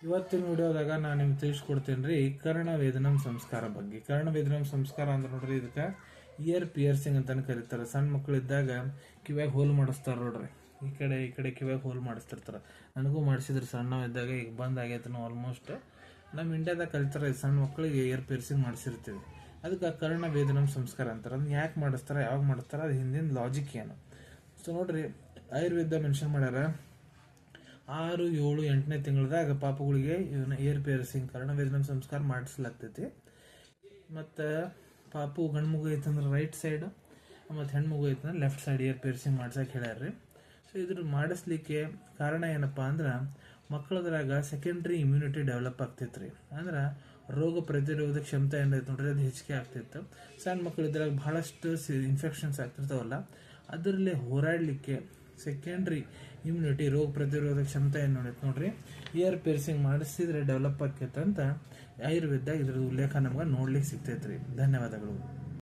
ಇವತ್ತಿನ ವಿಡಿಯೋದಾಗ ನಾನು ನಿಮ್ಗೆ ತಿಳಿಸ್ಕೊಡ್ತೇನೆ ರೀ ಕರ್ಣವೇದನಂ ಸಂಸ್ಕಾರ ಬಗ್ಗೆ. ಕರ್ಣವೇದನಂ ಸಂಸ್ಕಾರ ಅಂದ್ರೆ ನೋಡ್ರಿ, ಇದಕ್ಕೆ ಇಯರ್ ಪಿಯರ್ಸಿಂಗ್ ಅಂತಾನೆ ಕರೀತಾರೆ. ಸಣ್ಣ ಮಕ್ಕಳು ಇದ್ದಾಗ ಕಿವ್ಯಾಗ ಹೋಲ್ ಮಾಡಿಸ್ತಾರೆ ನೋಡ್ರಿ, ಈ ಕಡೆ ಕಿವ್ಯಾಗ ಹೋಲ್ ಮಾಡಿಸ್ತಿರ್ತಾರೆ. ನನಗೂ ಮಾಡಿಸಿದ್ರು ಸಣ್ಣ ಇದ್ದಾಗ, ಈಗ ಬಂದ್ ಆಗೈತೆ. ಆಲ್ಮೋಸ್ಟ್ ನಮ್ಮ ಇಂಡಿಯಾದಾಗ ಕಲಿತಾರೆ, ಸಣ್ಣ ಮಕ್ಕಳಿಗೆ ಇಯರ್ ಪಿಯರ್ಸಿಂಗ್ ಮಾಡಿಸಿರ್ತೀವಿ. ಅದಕ್ಕೆ ಕರ್ಣವೇದನಂ ಸಂಸ್ಕಾರ ಅಂತಾರೆ. ಅದನ್ನ ಯಾಕೆ ಮಾಡಿಸ್ತಾರೆ, ಯಾವಾಗ ಮಾಡಿಸ್ತಾರೆ, ಅದು ಹಿಂದಿನ ಲಾಜಿಕ್ ಏನು? ಸೊ ನೋಡ್ರಿ, ಆಯುರ್ವೇದ ಮೆನ್ಷನ್ ಮಾಡ್ಯಾರ 6, 7, 8ನೇ ತಿಂಗಳದಾಗ ಪಾಪುಗಳಿಗೆ ಇವನ್ನ ಇಯರ್ ಪಿಯರ್ಸಿಂಗ್ ಕರ್ಣವೇದನಂ ಸಂಸ್ಕಾರ ಮಾಡಿಸ್ಲಾಗ್ತೈತಿ. ಮತ್ತು ಪಾಪು ಗಂಡು ಮಗು ಐತಂದ್ರೆ ರೈಟ್ ಸೈಡ್, ಮತ್ತು ಹೆಣ್ಣು ಮಗು ಐತಂದ್ರೆ ಲೆಫ್ಟ್ ಸೈಡ್ ಇಯರ್ ಪಿಯರ್ಸಿಂಗ್ ಮಾಡ್ಸಕ್ಕೆ ಹೇಳ್ಯಾರ್ರಿ. ಸೊ ಇದ್ರ ಮಾಡಿಸ್ಲಿಕ್ಕೆ ಕಾರಣ ಏನಪ್ಪ ಅಂದ್ರೆ, ಮಕ್ಕಳದ್ರಾಗ ಸೆಕೆಂಡ್ರಿ ಇಮ್ಯುನಿಟಿ ಡೆವಲಪ್ ಆಗ್ತೈತ್ರಿ. ಅಂದ್ರೆ ರೋಗ ಪ್ರತಿರೋಧ ಕ್ಷಮತೆ ಏನೈತೆ ನೋಡ್ರಿ, ಅದು ಹೆಚ್ಚಿಗೆ ಆಗ್ತಿತ್ತು. ಸಣ್ಣ ಮಕ್ಕಳು ಇದ್ರಾಗ ಬಹಳಷ್ಟು ಇನ್ಫೆಕ್ಷನ್ಸ್ ಆಗ್ತಿರ್ತಾವಲ್ಲ, ಅದರಲ್ಲಿ ಹೋರಾಡಲಿಕ್ಕೆ ಸೆಕೆಂಡ್ರಿ ಇಮ್ಯುನಿಟಿ, ರೋಗ ಪ್ರತಿರೋಧ ಕ್ಷಮತೆ ಏನು ನೋಡ್ರಿ ಇಯರ್ ಪಿಯರ್ಸಿಂಗ್ ಮಾಡಿಸಿದ್ರೆ ಡೆವಲಪ್ ಆಕೈತೆ ಅಂತ ಆಯುರ್ವೇದ ಇದ್ರದ್ದು ಉಲ್ಲೇಖ ನಮ್ಗೆ ನೋಡ್ಲಿಕ್ಕೆ ಸಿಗ್ತೈತ್ರಿ. ಧನ್ಯವಾದಗಳು.